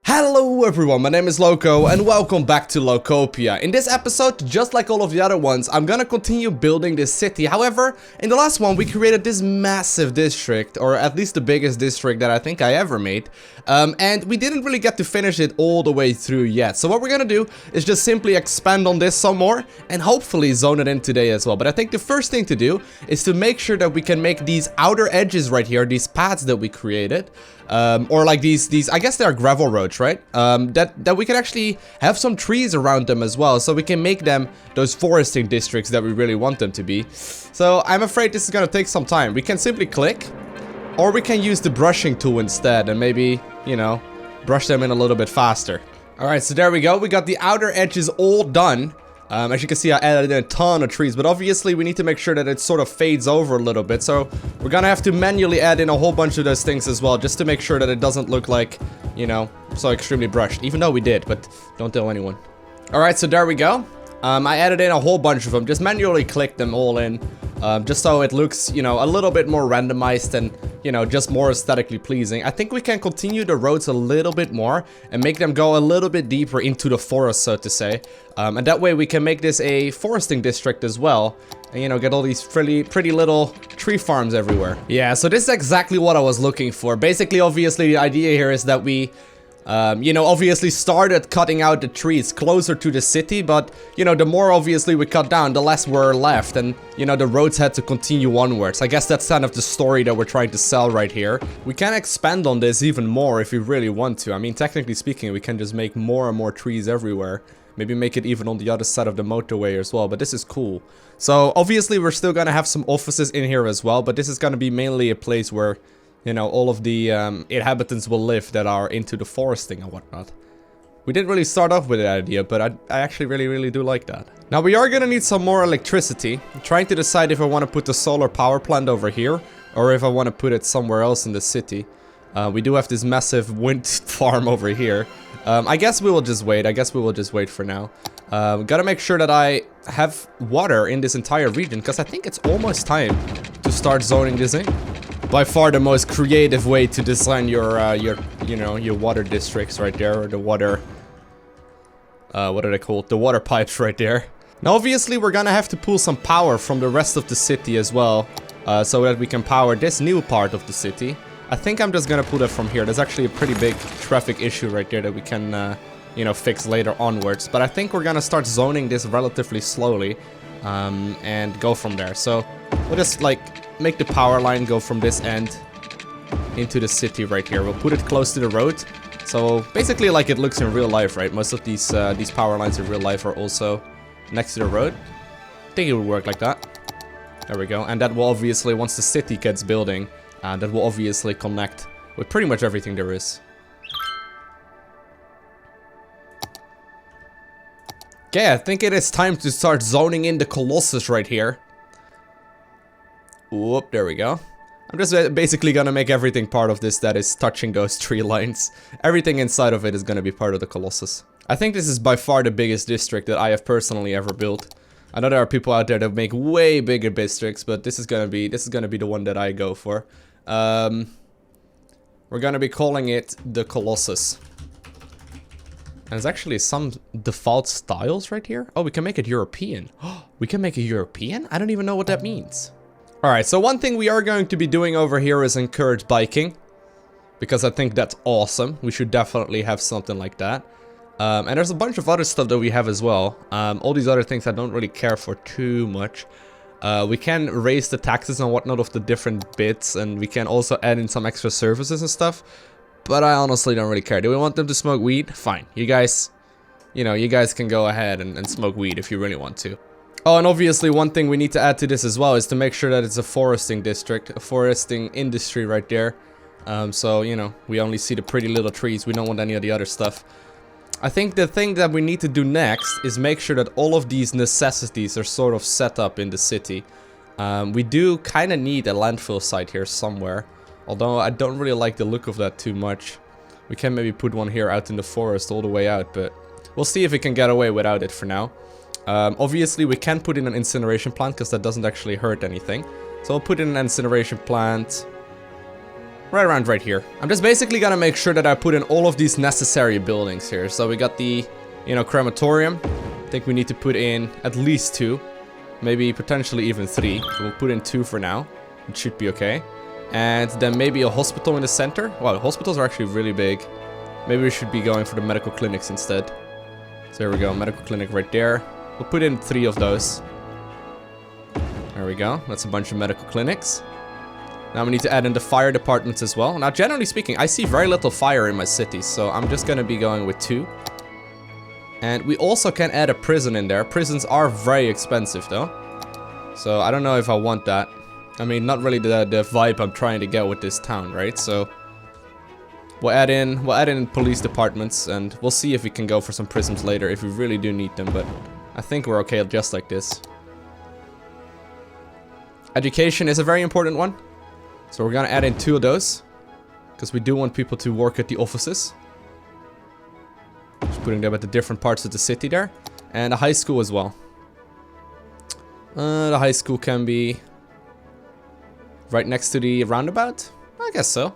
Hello everyone, my name is Lowko and welcome back to Lowkopia. In this episode, just like all of the other ones, I'm gonna continue building this city. However, in the last one we created this massive district, or at least the biggest district that I think I ever made. And we didn't really get to finish it all the way through yet. So what we're gonna do is just simply expand on this some more and hopefully zone it in today as well. But I think the first thing to do is to make sure that we can make these outer edges right here, these paths that we created, or like these I guess they're gravel roads, right? That we can actually have some trees around them as well, so we can make them those foresting districts that we really want them to be. So I'm afraid this is gonna take some time. We can simply click, or we can use the brushing tool instead and maybe, you know, brush them in a little bit faster. Alright, so there we go. We got the outer edges all done. As you can see, I added in a ton of trees, but obviously we need to make sure that it sort of fades over a little bit. So we're gonna have to manually add in a whole bunch of those things as well, just to make sure that it doesn't look like, you know, so extremely brushed. Even though we did, but don't tell anyone. Alright, so there we go. I added in a whole bunch of them, just manually clicked them all in, just so it looks, you know, a little bit more randomized and, you know, just more aesthetically pleasing. I think we can continue the roads a little bit more and make them go a little bit deeper into the forest, so to say. And that way we can make this a foresting district as well. And, you know, get all these pretty little tree farms everywhere. Yeah, so this is exactly what I was looking for. Basically, obviously, the idea here is that we, you know, obviously started cutting out the trees closer to the city, but, you know, the more obviously we cut down, the less were left, and, you know, the roads had to continue onwards. I guess that's kind of the story that we're trying to sell right here. We can expand on this even more if we really want to. I mean, technically speaking, we can just make more and more trees everywhere. Maybe make it even on the other side of the motorway as well, but this is cool. So, obviously, we're still gonna have some offices in here as well, but this is gonna be mainly a place where, you know, all of the inhabitants will live that are into the foresting and whatnot. We didn't really start off with that idea, but I actually really do like that. Now, we are gonna need some more electricity. I'm trying to decide if I want to put the solar power plant over here, or if I want to put it somewhere else in the city. We do have this massive wind farm over here. I guess we will just wait. I guess we will just wait for now. Gotta make sure that I have water in this entire region, because I think it's almost time to start zoning this in. By far the most creative way to design your you know, your water districts right there, or the water, what are they called? The water pipes right there. Now, obviously, we're gonna have to pull some power from the rest of the city as well, so that we can power this new part of the city. I think I'm just gonna pull that from here. There's actually a pretty big traffic issue right there that we can, you know, fix later onwards. But I think we're gonna start zoning this relatively slowly, and go from there. So we'll just, like, make the power line go from this end into the city right here. We'll put it close to the road, so basically like it looks in real life, right? Most of these power lines in real life are also next to the road. I think it would work like that. There we go. And that will obviously, once the city gets building, that will obviously connect with pretty much everything there is. Okay, I think it is time to start zoning in the Colossus right here. Whoop, there we go. I'm just basically gonna make everything part of this that is touching those tree lines. Everything inside of it is gonna be part of the Colossus. I think this is by far the biggest district that I have personally ever built. I know there are people out there that make way bigger districts, but this is gonna be the one that I go for. We're gonna be calling it the Colossus. And there's actually some default styles right here. Oh, we can make it European. We can make it European? I don't even know what that means. Alright, so one thing we are going to be doing over here is encourage biking, because I think that's awesome. We should definitely have something like that. And there's a bunch of other stuff that we have as well. All these other things I don't really care for too much. We can raise the taxes and whatnot of the different bits, and we can also add in some extra services and stuff. But I honestly don't really care. Do we want them to smoke weed? Fine. You guys, you know, you guys can go ahead and smoke weed if you really want to. Oh, and obviously one thing we need to add to this as well is to make sure that it's a foresting district, a foresting industry right there. So, you know, we only see the pretty little trees. We don't want any of the other stuff. I think the thing that we need to do next is make sure that all of these necessities are sort of set up in the city. We do kind of need a landfill site here somewhere, although I don't really like the look of that too much. We can maybe put one here out in the forest all the way out, but we'll see if we can get away without it for now. Obviously, we can put in an incineration plant because that doesn't actually hurt anything. So I'll put in an incineration plant right around right here. I'm just basically gonna make sure that I put in all of these necessary buildings here. So we got the, you know, crematorium. I think we need to put in at least 2. Maybe potentially even 3. We'll put in 2 for now. It should be okay. And then maybe a hospital in the center. Wow, hospitals are actually really big. Maybe we should be going for the medical clinics instead. So here we go, medical clinic right there. We'll put in 3 of those. There we go. That's a bunch of medical clinics. Now we need to add in the fire departments as well. Now, generally speaking, I see very little fire in my cities, so I'm just gonna be going with 2. And we also can add a prison in there. Prisons are very expensive, though. So I don't know if I want that. I mean, not really the vibe I'm trying to get with this town, right? So we'll add in police departments, and we'll see if we can go for some prisons later if we really do need them. But I think we're okay just like this. Education is a very important one. So we're gonna add in 2 of those, because we do want people to work at the offices. Just putting them at the different parts of the city there. And a high school as well. The high school can be right next to the roundabout? I guess so.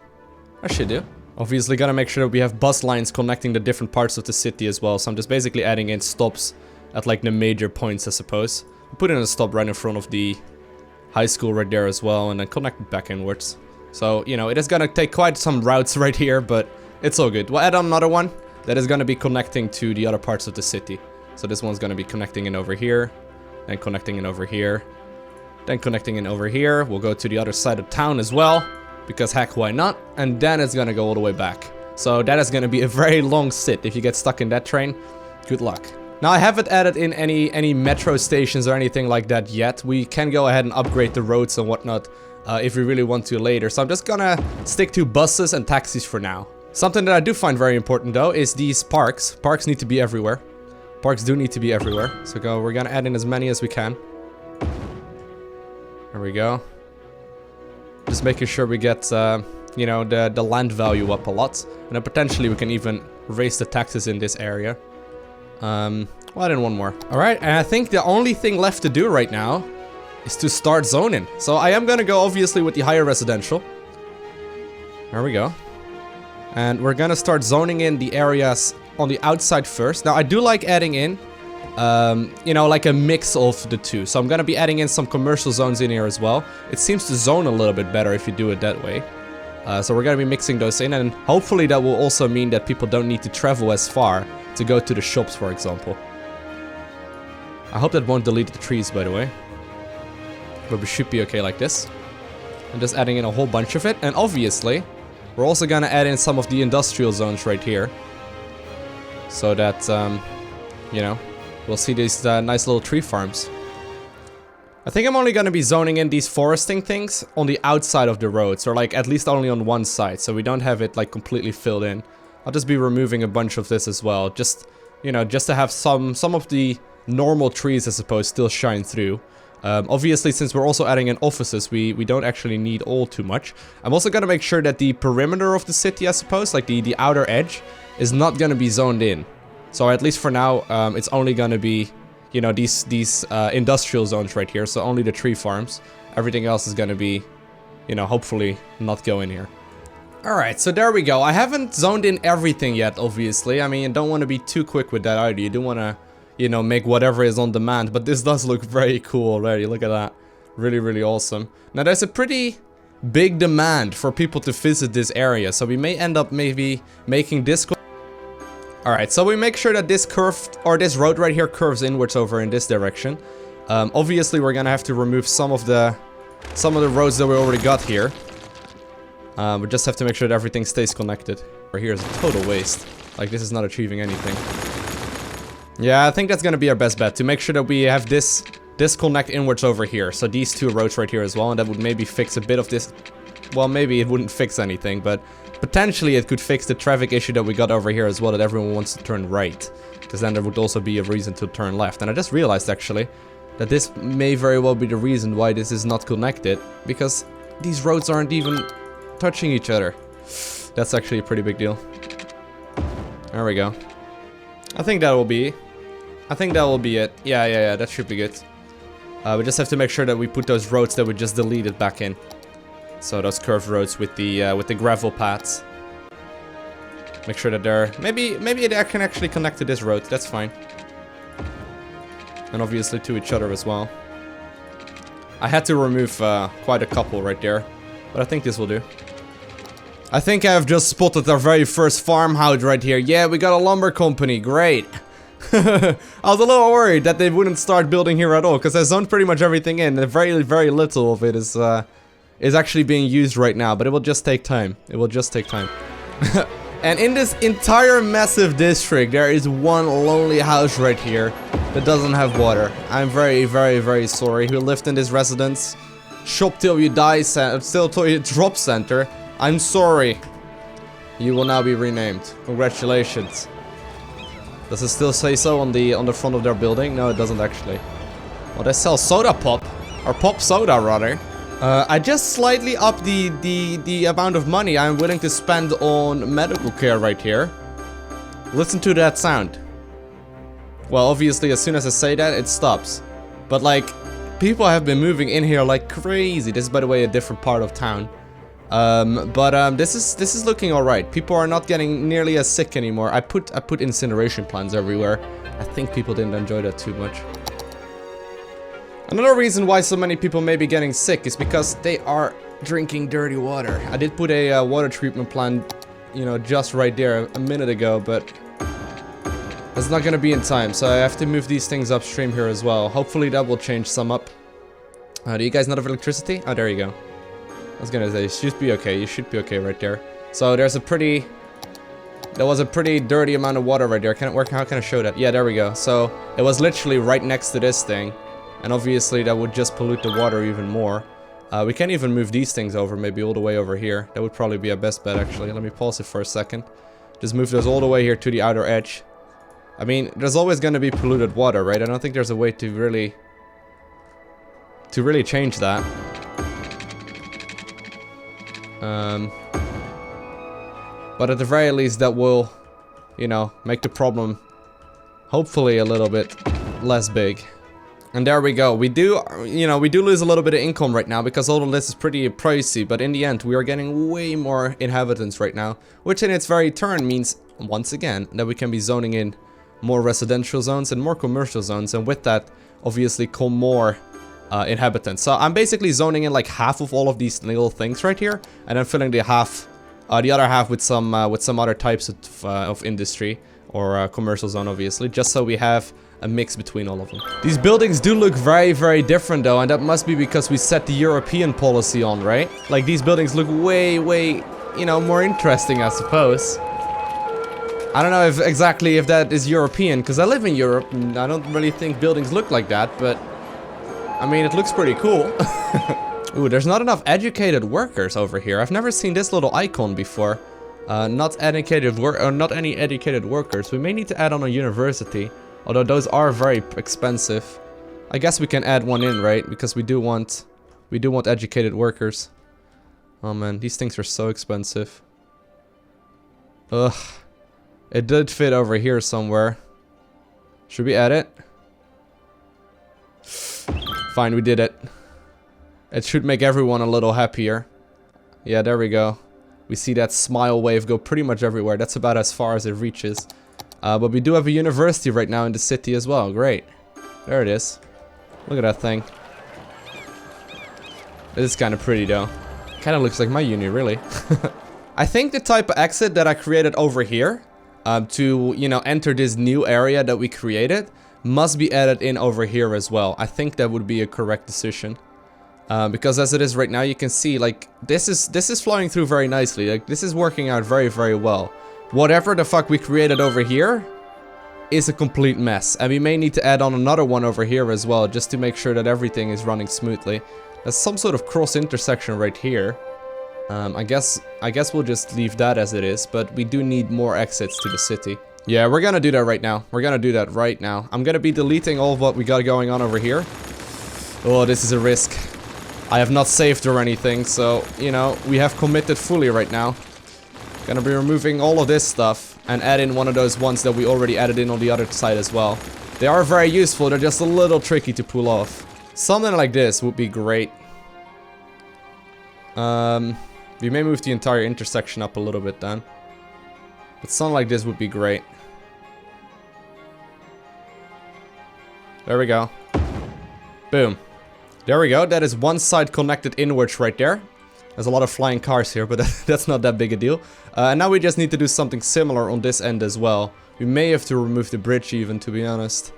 I should do. Obviously gotta make sure that we have bus lines connecting the different parts of the city as well. So I'm just basically adding in stops at like the major points, I suppose. Put in a stop right in front of the high school right there as well, and then connect it back inwards. So, you know, it is gonna take quite some routes right here, but it's all good. We'll add on another one that is gonna be connecting to the other parts of the city. So this one's gonna be connecting in over here, then connecting in over here, then connecting in over here. We'll go to the other side of town as well, because heck, why not? And then it's gonna go all the way back. So that is gonna be a very long sit. If you get stuck in that train, good luck. Now, I haven't added in any metro stations or anything like that yet. We can go ahead and upgrade the roads and whatnot if we really want to later. So I'm just gonna stick to buses and taxis for now. Something that I do find very important though is these parks. Parks need to be everywhere. Parks do need to be everywhere. So we're gonna add in as many as we can. There we go. Just making sure we get, you know, the land value up a lot. And then potentially we can even raise the taxes in this area. Well, I did one more. Alright, and I think the only thing left to do right now is to start zoning. So I am gonna go obviously with the higher residential. There we go. And we're gonna start zoning in the areas on the outside first. Now, I do like adding in, you know, like a mix of the two. So I'm gonna be adding in some commercial zones in here as well. It seems to zone a little bit better if you do it that way. So we're gonna be mixing those in, and hopefully that will also mean that people don't need to travel as far to go to the shops, for example. I hope that won't delete the trees, by the way. But we should be okay like this. I'm just adding in a whole bunch of it, and obviously we're also gonna add in some of the industrial zones right here. So that, you know, we'll see these nice little tree farms. I think I'm only gonna be zoning in these foresting things on the outside of the roads, or like at least only on one side, so we don't have it like completely filled in. I'll just be removing a bunch of this as well, just, you know, just to have some of the normal trees, I suppose, still shine through. Obviously, since we're also adding in offices, we don't actually need all too much. I'm also gonna make sure that the perimeter of the city, I suppose, like the outer edge, is not gonna be zoned in. So at least for now, it's only gonna be, you know, these industrial zones right here, so only the tree farms. Everything else is gonna be, you know, hopefully not go in here. Alright, so there we go. I haven't zoned in everything yet, obviously. I mean, you don't want to be too quick with that either. You do want to, you know, make whatever is on demand, but this does look very cool already. Look at that. Really, really awesome. Now, there's a pretty big demand for people to visit this area, so we may end up maybe making this... Alright, so we make sure that this curve, or this road right here, curves inwards over in this direction. Obviously, we're gonna have to remove some of the roads that we already got here. We just have to make sure that everything stays connected. Right here is a total waste. Like, this is not achieving anything. Yeah, I think that's gonna be our best bet, to make sure that we have this connect inwards over here. So these 2 roads right here as well, and that would maybe fix a bit of this. Well, maybe it wouldn't fix anything, but potentially it could fix the traffic issue that we got over here as well, that everyone wants to turn right. Because then there would also be a reason to turn left. And I just realized, actually, that this may very well be the reason why this is not connected. Because these roads aren't even touching each other. That's actually a pretty big deal. There we go. I think that will be it. Yeah, that should be good. We just have to make sure that we put those roads that we just deleted back in. So those curved roads with the gravel paths. Make sure that they're... Maybe they can actually connect to this road. That's fine. And obviously to each other as well. I had to remove quite a couple right there. But I think this will do. I think I have just spotted our very first farmhouse right here. Yeah, we got a lumber company. Great. I was a little worried that they wouldn't start building here at all. Because I zoned pretty much everything in. And very, very little of it is actually being used right now. But it will just take time. It will just take time. And in this entire massive district, there is one lonely house right here that doesn't have water. I'm very, very, very sorry. Who lived in this residence? Shop till you die, till you drop center. I'm sorry. You will now be renamed. Congratulations. Does it still say so on the front of their building? No, it doesn't actually. Well, they sell soda pop, or pop soda rather. I just slightly upped the amount of money I'm willing to spend on medical care right here. Listen to that sound. Well, obviously, as soon as I say that, it stops. But like, people have been moving in here like crazy. This is, by the way, a different part of town. This is looking all right. People are not getting nearly as sick anymore. I put incineration plants everywhere. I think people didn't enjoy that too much. Another reason why so many people may be getting sick is because they are drinking dirty water. I did put a water treatment plant, you know, just right there a minute ago, but it's not gonna be in time, so I have to move these things upstream here as well. Hopefully that will change some up. Do you guys not have electricity? Oh, there you go. I was gonna say, you should be okay. You should be okay right there. So there was a pretty dirty amount of water right there. How can I show that? Yeah, there we go. So it was literally right next to this thing. And obviously that would just pollute the water even more. We can even move these things over, maybe all the way over here. That would probably be our best bet actually. Let me pause it for a second. Just move those all the way here to the outer edge. I mean, there's always gonna be polluted water, right? I don't think there's a way to really change that. But at the very least that will, you know, make the problem hopefully a little bit less big. And there we go. We do lose a little bit of income right now because all of this is pretty pricey, but in the end we are getting way more inhabitants right now, which in its very turn means, once again, that we can be zoning in more residential zones and more commercial zones, and with that obviously come more inhabitants. So I'm basically zoning in like half of all of these little things right here, and then filling the other half with some other types of industry or commercial zone, obviously, just so we have a mix between all of them. These buildings do look very, very different though, and that must be because we set the European policy on, right? Like, these buildings look way, way, you know, more interesting, I suppose. I don't know if that is European, because I live in Europe and I don't really think buildings look like that, but I mean, it looks pretty cool. Ooh, there's not enough educated workers over here. I've never seen this little icon before. Not any educated workers. We may need to add on a university, although those are very expensive. I guess we can add one in, right? Because we do want educated workers. Oh man, these things are so expensive. Ugh. It did fit over here somewhere. Should we add it? Fine, we did it. It should make everyone a little happier. Yeah, there we go. We see that smile wave go pretty much everywhere. That's about as far as it reaches. But we do have a university right now in the city as well. Great. There it is. Look at that thing. It is kind of pretty though. Kind of looks like my uni, really. I think the type of exit that I created over here to, you know, enter this new area that we created must be added in over here as well. I think that would be a correct decision. Because as it is right now, you can see, like, this is flowing through very nicely. Like, this is working out very, very well. Whatever the fuck we created over here is a complete mess. And we may need to add on another one over here as well, just to make sure that everything is running smoothly. There's some sort of cross intersection right here. I guess we'll just leave that as it is, but we do need more exits to the city. Yeah, we're gonna do that right now. We're gonna do that right now. I'm gonna be deleting all of what we got going on over here. Oh, this is a risk. I have not saved or anything, so, you know, we have committed fully right now. Gonna be removing all of this stuff and add in one of those ones that we already added in on the other side as well. They are very useful, they're just a little tricky to pull off. Something like this would be great. We may move the entire intersection up a little bit then. But something like this would be great. There we go. Boom. There we go. That is one side connected inwards right there. There's a lot of flying cars here, but that's not that big a deal. And now we just need to do something similar on this end as well. We may have to remove the bridge even, to be honest.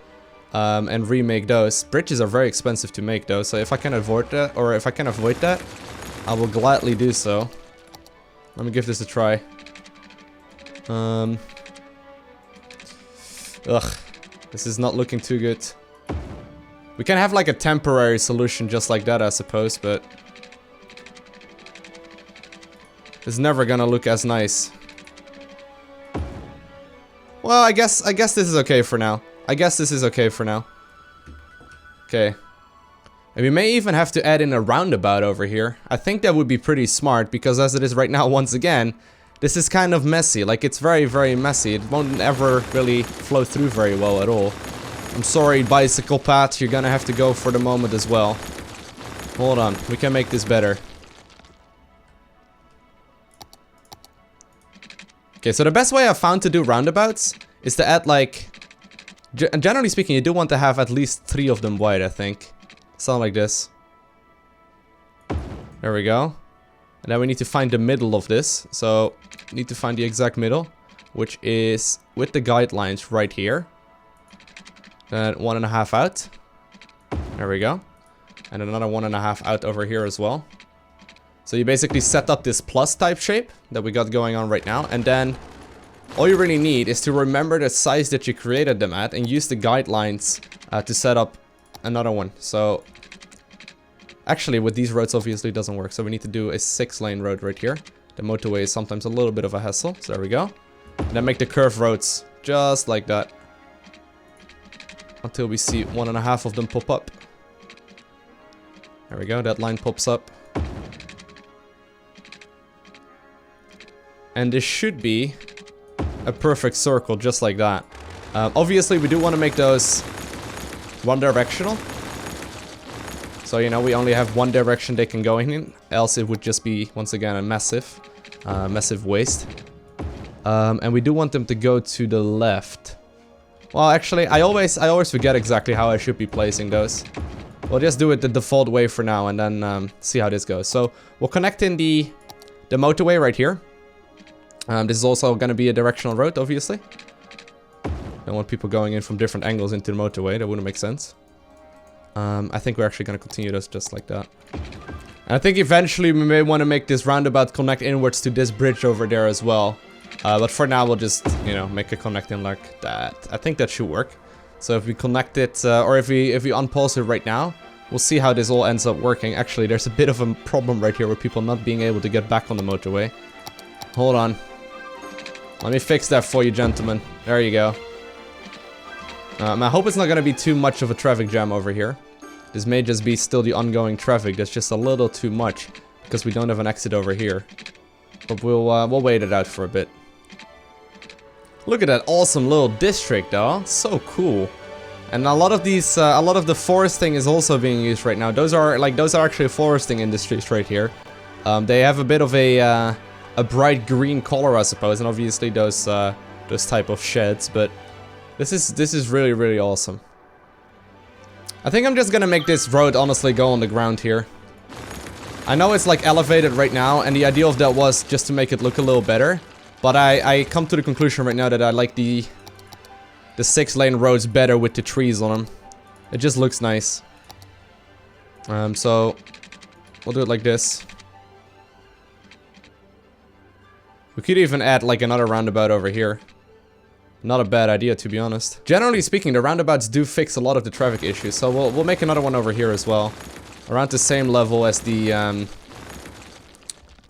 And remake those. Bridges are very expensive to make though, so if I can avoid that, I will gladly do so. Let me give this a try. Ugh. This is not looking too good. We can have like a temporary solution just like that, I suppose, but it's never gonna look as nice. Well, I guess this is okay for now. Okay. And we may even have to add in a roundabout over here. I think that would be pretty smart, because as it is right now, once again, this is kind of messy. Like, it's very, very messy. It won't ever really flow through very well at all. I'm sorry, bicycle path, you're gonna have to go for the moment as well. Hold on, we can make this better. Okay, so the best way I've found to do roundabouts is to add, like... Generally speaking, you do want to have at least 3 of them wide, I think. Something like this. There we go. And then we need to find the middle of this. So, need to find the exact middle, which is with the guidelines right here. Then 1.5 out. There we go. And another 1.5 out over here as well. So you basically set up this plus type shape that we got going on right now, and then all you really need is to remember the size that you created them at and use the guidelines to set up another one. So actually with these roads obviously it doesn't work, so we need to do a 6-lane road right here. The motorway is sometimes a little bit of a hassle, so there we go. And then make the curved roads just like that until we see 1.5 of them pop up. There we go, that line pops up. And this should be a perfect circle, just like that. Obviously, we do want to make those one-directional. So, you know, we only have one direction they can go in, else it would just be, once again, a massive waste. And we do want them to go to the left. Well, actually, I always forget exactly how I should be placing those. We'll just do it the default way for now, and then see how this goes. So, we'll connect in the motorway right here. This is also going to be a directional road, obviously. Don't want people going in from different angles into the motorway. That wouldn't make sense. I think we're actually going to continue this just like that. And I think eventually we may want to make this roundabout connect inwards to this bridge over there as well. But for now, we'll just, you know, make a connect in like that. I think that should work. So if we connect it, or if we unpause it right now, we'll see how this all ends up working. Actually, there's a bit of a problem right here with people not being able to get back on the motorway. Hold on. Let me fix that for you, gentlemen. There you go. I hope it's not going to be too much of a traffic jam over here. This may just be still the ongoing traffic. That's just a little too much, because we don't have an exit over here. But we'll wait it out for a bit. Look at that awesome little district, though. So cool. And a lot of these, a lot of the foresting is also being used right now. Those are actually foresting industries right here. They have a bit of a bright green color, I suppose, and obviously those type of sheds. But this is really, really awesome. I think I'm just gonna make this road honestly go on the ground here. I know it's like elevated right now, and the idea of that was just to make it look a little better. But I come to the conclusion right now that I like the 6-lane roads better with the trees on them. It just looks nice. So we'll do it like this. We could even add like another roundabout over here. Not a bad idea, to be honest. Generally speaking, the roundabouts do fix a lot of the traffic issues, so we'll make another one over here as well. Around the same level as the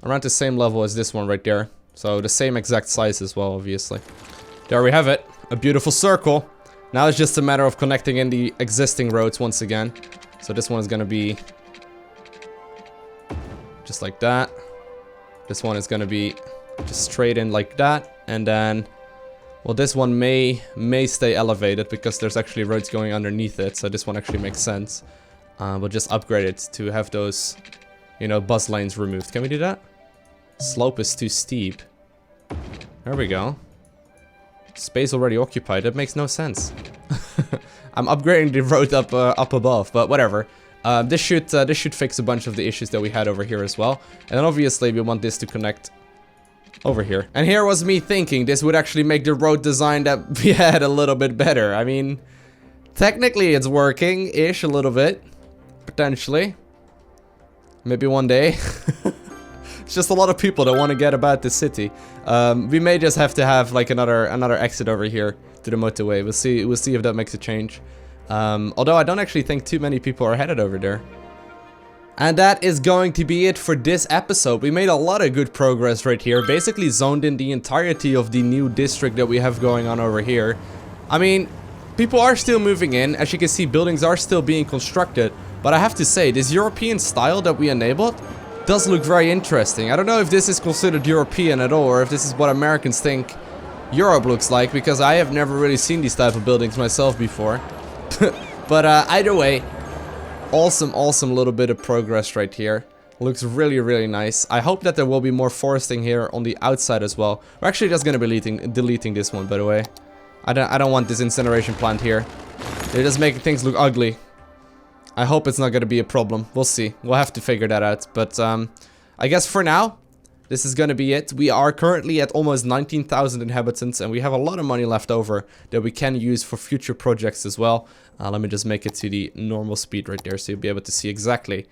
around the same level as this one right there. So the same exact size as well, obviously. There we have it. A beautiful circle. Now it's just a matter of connecting in the existing roads once again. So this one is gonna be just like that. This one is gonna be just straight in like that, and then, well, this one may stay elevated because there's actually roads going underneath it, so this one actually makes sense. We'll just upgrade it to have those you know, bus lanes removed. Can we do that? Slope is too steep. There we go. Space already occupied. That makes no sense. I'm upgrading the road up above, but whatever. This should fix a bunch of the issues that we had over here as well. And then obviously we want this to connect over here. And here was me thinking this would actually make the road design that we had a little bit better. I mean, technically it's working-ish a little bit. Potentially. Maybe one day. It's just a lot of people that want to get about the city. We may just have to have like another exit over here to the motorway. We'll see if that makes a change. Although I don't actually think too many people are headed over there. And that is going to be it for this episode. We made a lot of good progress right here. Basically zoned in the entirety of the new district that we have going on over here. I mean, people are still moving in. As you can see, buildings are still being constructed. But I have to say, this European style that we enabled does look very interesting. I don't know if this is considered European at all, or if this is what Americans think Europe looks like, because I have never really seen these type of buildings myself before. But either way, awesome little bit of progress right here. Looks really nice. I hope that there will be more foresting here on the outside as well. We're actually just gonna be deleting this one, by the way. I don't want this incineration plant here. They're just making things look ugly. I hope it's not gonna be a problem. We'll see. We'll have to figure that out. But I guess for now, this is gonna be it. We are currently at almost 19,000 inhabitants, and we have a lot of money left over that we can use for future projects as well. Let me just make it to the normal speed right there, so you'll be able to see exactly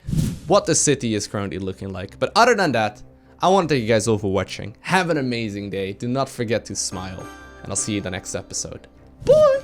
what the city is currently looking like. But other than that, I want to thank you guys all for watching. Have an amazing day. Do not forget to smile, and I'll see you in the next episode. Bye!